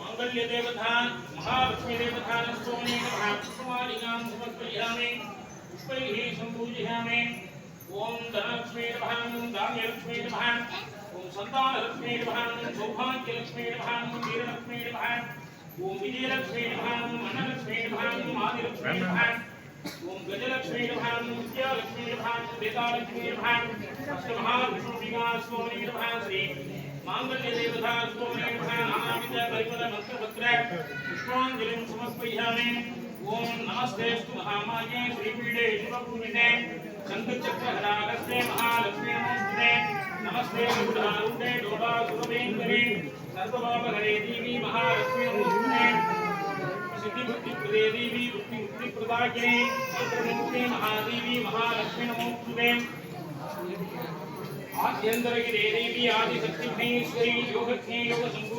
मंगल्य देवता महालक्ष्मी देवता सोने नमः पुष्पमालिकां समर्पयामि पुष्पैः सम्पूजयामि ओम धनलक्ष्मी नमः ओम धान्यलक्ष्मी नमः ओम संतानलक्ष्मी नमः ओम सौभाग्यलक्ष्मी नमः ओम वीरलक्ष्मी नमः ओम विजयलक्ष्मी नमः ओम अन्नलक्ष्मी नमः ओम आदिलक्ष्मी नमः ओम गजलक्ष्मी नमः ओम विद्यालक्ष्मी नमः ओम वेदालक्ष्मी नमः अष्टमहाविष्णुविगास्वामी नमः श्री मांगल्य देवता स्वामी नमः नानाविध परिमल मंत्रपत्र पुष्पांजलिं समर्पयामि ओम नमस्तेस्तु महामाये श्रीपीठे शिवपूजिते शंखचक्रहरागस्ते महालक्ष्मी नमोस्तुते नमस्ते बुद्धारूढे डोलासुरभेङ्करे सर्वपापहरे देवी महालक्ष्मी नमोस्तुते सिद्धिबुद्धिप्रदे देवी बुद्धिमुक्तिप्रदायिने मंत्रमुक्ते महादेवी महालक्ष्मी नमोस्तुते आद्यन्तरगिरे देवी आदिशक्ति महेश्वरी योगज्ञे योगसंभूते